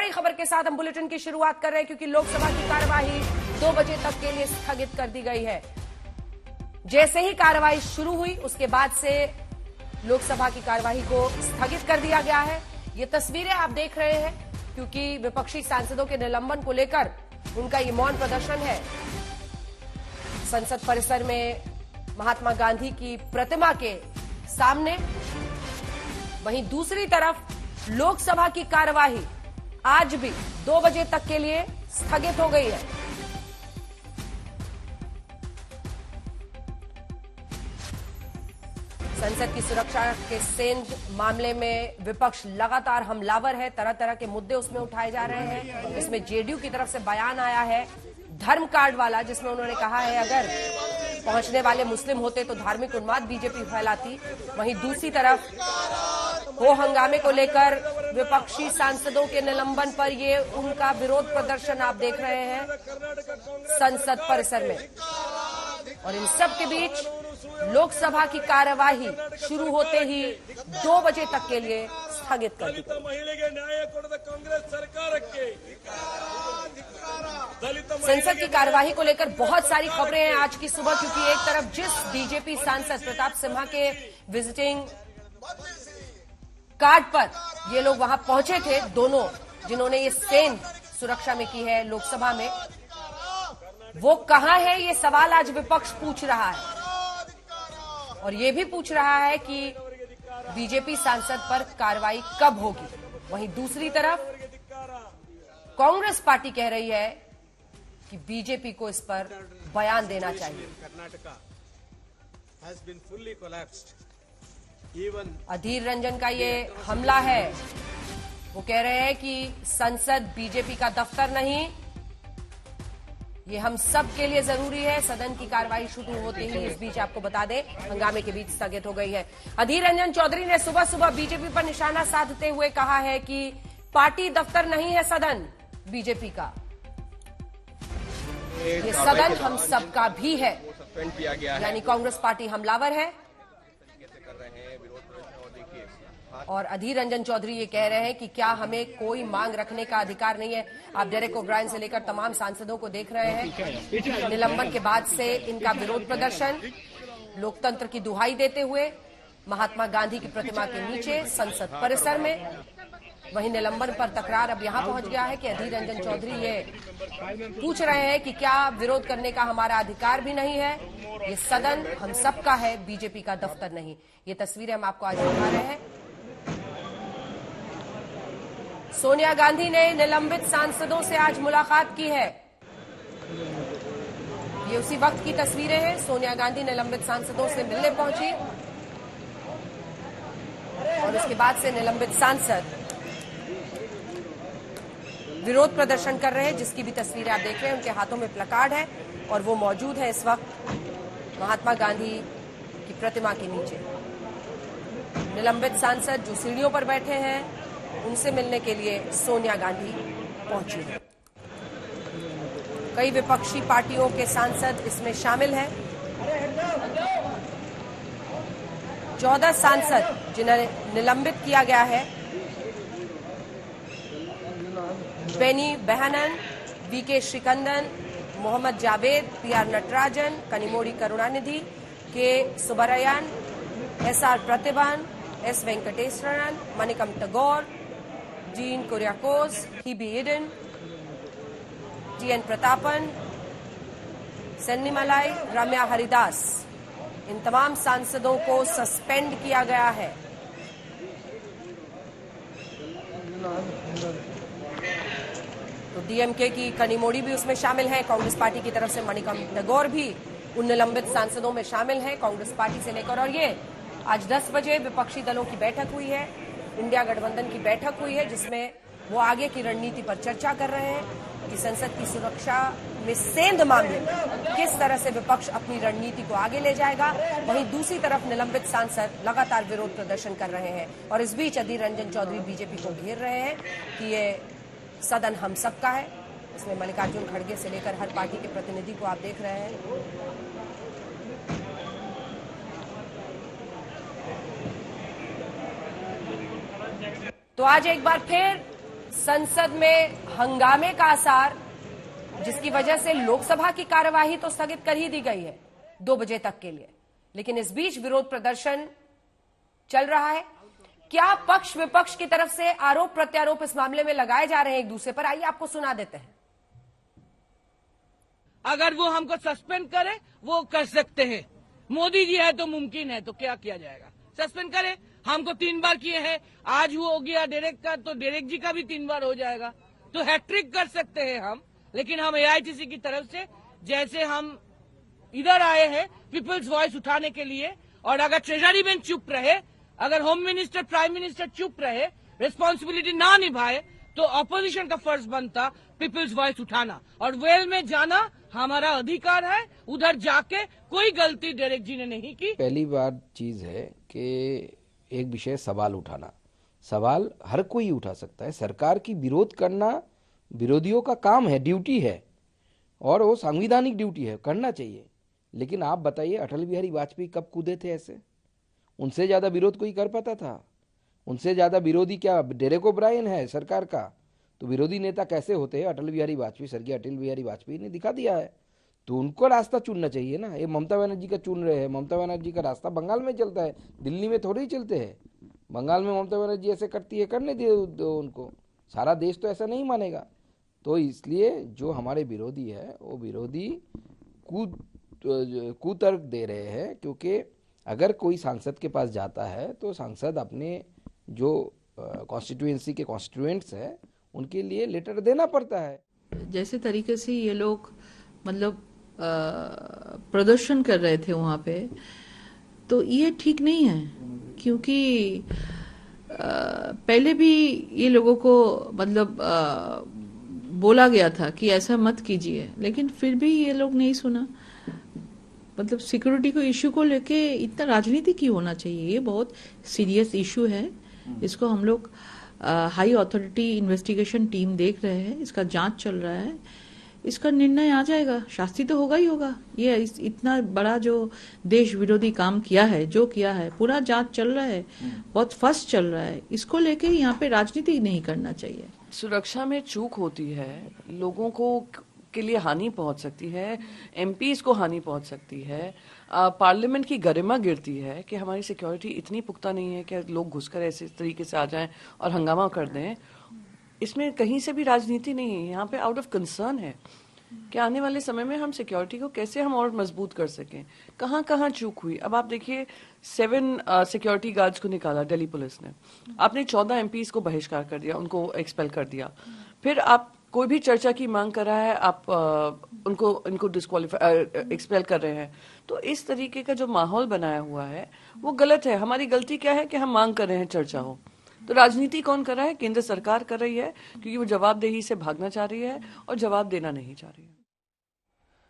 बड़ी खबर के साथ हम बुलेटिन की शुरुआत कर रहे हैं, क्योंकि लोकसभा की कार्यवाही 2 बजे तक के लिए स्थगित कर दी गई है। जैसे ही कार्यवाही शुरू हुई उसके बाद से लोकसभा की कार्यवाही को स्थगित कर दिया गया है। ये तस्वीरें आप देख रहे हैं, क्योंकि विपक्षी सांसदों के निलंबन को लेकर उनका ये मौन प्रदर्शन है। संसद परिसर में महात्मा गांधी की प्रतिमा के सामने, वहीं दूसरी तरफ लोकसभा की कार्यवाही आज भी 2 बजे तक के लिए स्थगित हो गई है। संसद की सुरक्षा के सेंध मामले में विपक्ष लगातार हमलावर है। तरह तरह के मुद्दे उसमें उठाए जा रहे हैं। इसमें जेडीयू की तरफ से बयान आया है धर्म कार्ड वाला, जिसमें उन्होंने कहा है अगर पहुंचने वाले मुस्लिम होते तो धार्मिक उन्माद बीजेपी फैलाती। वहीं दूसरी तरफ हो हंगामे को लेकर विपक्षी सांसदों के निलंबन पर ये उनका विरोध प्रदर्शन आप देख रहे हैं संसद परिसर में। और इन सब के बीच लोकसभा की कार्यवाही शुरू होते ही 2 बजे तक के लिए स्थगित कर दी गई। संसद की कार्यवाही को लेकर बहुत सारी खबरें हैं आज की सुबह, क्योंकि एक तरफ जिस बीजेपी सांसद प्रताप सिम्हा के विजिटिंग कार्ड पर ये लोग वहां पहुंचे थे, दोनों जिन्होंने ये सेंध सुरक्षा में की है लोकसभा में, वो कहां है, ये सवाल आज विपक्ष पूछ रहा है। और ये भी पूछ रहा है कि बीजेपी सांसद पर कार्रवाई कब होगी। वहीं दूसरी तरफ कांग्रेस पार्टी कह रही है कि बीजेपी को इस पर बयान देना चाहिए। अधीर रंजन का ये हमला है। वो कह रहे हैं कि संसद बीजेपी का दफ्तर नहीं, ये हम सब के लिए जरूरी है। सदन की कार्यवाही शुरू होते ही इस बीच आपको बता दें हंगामे के बीच स्थगित हो गई है। अधीर रंजन चौधरी ने सुबह सुबह बीजेपी पर निशाना साधते हुए कहा है कि पार्टी दफ्तर नहीं है सदन बीजेपी का, ये सदन हम सबका भी है। यानी कांग्रेस पार्टी हमलावर है। और अधीर रंजन चौधरी ये कह रहे हैं कि क्या हमें कोई मांग रखने का अधिकार नहीं है। आप डेरेक ओब्रायन से लेकर तमाम सांसदों को देख रहे हैं। निलंबन के बाद से इनका विरोध प्रदर्शन लोकतंत्र की दुहाई देते हुए महात्मा गांधी की प्रतिमा के नीचे संसद परिसर में। वहीं निलंबन पर तकरार अब यहां पहुंच गया है कि अधीर रंजन चौधरी ये पूछ रहे हैं कि क्या विरोध करने का हमारा अधिकार भी नहीं है, ये सदन हम सबका है, बीजेपी का दफ्तर नहीं। ये तस्वीरें हम आपको आज दिखा रहे हैं। सोनिया गांधी ने निलंबित सांसदों से आज मुलाकात की है। ये उसी वक्त की तस्वीरें हैं। सोनिया गांधी निलंबित सांसदों से मिलने पहुंची और उसके बाद से निलंबित सांसद विरोध प्रदर्शन कर रहे हैं, जिसकी भी तस्वीरें आप देख रहे हैं। उनके हाथों में प्लकार्ड है और वो मौजूद है इस वक्त महात्मा गांधी की प्रतिमा के नीचे। निलंबित सांसद जो सीढ़ियों पर बैठे हैं, उनसे मिलने के लिए सोनिया गांधी पहुंची है। कई विपक्षी पार्टियों के सांसद इसमें शामिल हैं। 14 सांसद जिन्हें निलंबित किया गया है, Benny Behanan, VK Sreekandan, Mohammed Javed, PR Natarajan, Kanimozhi Karunanidhi, K Subbarayan, SR Parthiban, S Venkateswaran, Manickam Tagore, Dean Kuriakose, Hibi Eden, TN Prathapan, Sennimalai, Ramya Haridas, इन तमाम सांसदों को सस्पेंड किया गया है। तो डीएमके की कनिमोड़ी भी उसमें शामिल है। कांग्रेस पार्टी की तरफ से मणिकम टैगोर भी उन निलंबित सांसदों में शामिल है, कांग्रेस पार्टी से लेकर। और ये आज 10 बजे विपक्षी दलों की बैठक हुई है, इंडिया गठबंधन की बैठक हुई है, जिसमें वो आगे की रणनीति पर चर्चा कर रहे हैं कि संसद की सुरक्षा में सेंध मामले में किस तरह से विपक्ष अपनी रणनीति को आगे ले जाएगा। वहीं दूसरी तरफ निलंबित सांसद लगातार विरोध प्रदर्शन कर रहे हैं। और इस बीच अधीर रंजन चौधरी बीजेपी को घेर रहे हैं कि ये सदन हम सबका है। इसमें मल्लिकार्जुन खड़गे से लेकर हर पार्टी के प्रतिनिधि को आप देख रहे हैं। तो आज एक बार फिर संसद में हंगामे का आसार, जिसकी वजह से लोकसभा की कार्यवाही तो स्थगित कर ही दी गई है 2 बजे तक के लिए। लेकिन इस बीच विरोध प्रदर्शन चल रहा है। क्या पक्ष विपक्ष की तरफ से आरोप प्रत्यारोप इस मामले में लगाए जा रहे हैं एक दूसरे पर? आइए आपको सुना देते हैं। अगर वो हमको सस्पेंड करे वो कर सकते हैं, मोदी जी है तो मुमकिन है, तो क्या किया जाएगा? सस्पेंड करे, हमको 3 बार किए हैं, आज वो हो गया डायरेक्ट का, तो डायरेक्ट जी का भी 3 बार हो जाएगा, तो हैट्रिक कर सकते हैं हम। लेकिन हम एआईटीसी की तरफ से जैसे हम इधर आए हैं पीपल्स वॉइस उठाने के लिए, और अगर ट्रेजरी बेंच चुप रहे, अगर होम मिनिस्टर प्राइम मिनिस्टर चुप रहे, रिस्पॉन्सिबिलिटी ना निभाए, तो ऑपोजिशन का फर्ज बनता पीपल्स वॉइस उठाना और वेल में जाना हमारा अधिकार है। उधर जाके कोई गलती डायरेक्ट जी ने नहीं की। पहली बार चीज है कि एक विषय सवाल उठाना, सवाल हर कोई उठा सकता है। सरकार की विरोध करना विरोधियों का काम है, ड्यूटी है, और वो संवैधानिक ड्यूटी है, करना चाहिए। लेकिन आप बताइए, अटल बिहारी वाजपेयी कब कूदे थे ऐसे? उनसे ज्यादा विरोध कोई कर पाता था? उनसे ज्यादा विरोधी क्या डेरेक ओब्रायन है सरकार का? तो विरोधी नेता कैसे होते हैं? अटल बिहारी वाजपेयी, स्वर्गीय अटल बिहारी वाजपेयी ने दिखा दिया है। तो उनको रास्ता चुनना चाहिए ना। ये ममता बनर्जी का चुन रहे हैं। ममता बनर्जी का रास्ता बंगाल में चलता है, दिल्ली में थोड़े ही चलते हैं। बंगाल में ममता बनर्जी ऐसे करती है, करने दो उनको। सारा देश तो ऐसा नहीं मानेगा। तो इसलिए जो हमारे विरोधी है वो विरोधी कुतर्क दे रहे हैं, क्योंकि अगर कोई सांसद के पास जाता है तो सांसद अपने जो कॉन्स्टिट्यूएंसी के कॉन्स्टिट्यूएंट्स है उनके लिए लेटर देना पड़ता है। जैसे तरीके से ये लोग मतलब प्रदर्शन कर रहे थे वहां पे, तो ये ठीक नहीं है। क्योंकि पहले भी ये लोगों को मतलब बोला गया था कि ऐसा मत कीजिए, लेकिन फिर भी ये लोग नहीं सुना। मतलब सिक्योरिटी को इश्यू को लेके इतना राजनीति क्यों होना चाहिए? ये बहुत सीरियस इश्यू है। इसको हम लोग हाई अथॉरिटी इन्वेस्टिगेशन टीम देख रहे हैं, इसका जांच चल रहा है, इसका निर्णय आ जाएगा। शास्ति तो होगा ही होगा। ये इतना बड़ा जो देश विरोधी काम किया है, जो किया है, पूरा जांच चल रहा है, बहुत फास्ट चल रहा है। इसको लेके यहाँ पे राजनीति नहीं करना चाहिए। सुरक्षा में चूक होती है, लोगों को के लिए हानि पहुंच सकती है, एमपीज को हानि पहुंच सकती है, पार्लियामेंट की गरिमा गिरती है कि हमारी सिक्योरिटी इतनी पुख्ता नहीं है कि लोग घुसकर ऐसे तरीके से आ जाएं और हंगामा कर दें। इसमें कहीं से भी राजनीति नहीं है, यहाँ पे आउट ऑफ कंसर्न है कि आने वाले समय में हम सिक्योरिटी को कैसे हम और मजबूत कर सकें। कहाँ कहाँ चूक हुई, अब आप देखिए 7 सिक्योरिटी गार्ड्स को निकाला दिल्ली पुलिस ने, आपने 14 एमपीज को बहिष्कार कर दिया, उनको एक्सपेल कर दिया। फिर आप कोई भी चर्चा की मांग कर रहा है, आप इनको डिस्क्वालीफाई एक्सपेल कर रहे हैं। तो इस तरीके का जो माहौल बनाया हुआ है वो गलत है। हमारी गलती क्या है कि हम मांग कर रहे हैं चर्चा हो। तो राजनीति कौन कर रहा है? केंद्र सरकार कर रही है, क्योंकि वो जवाबदेही से भागना चाह रही है और जवाब देना नहीं चाह रही है।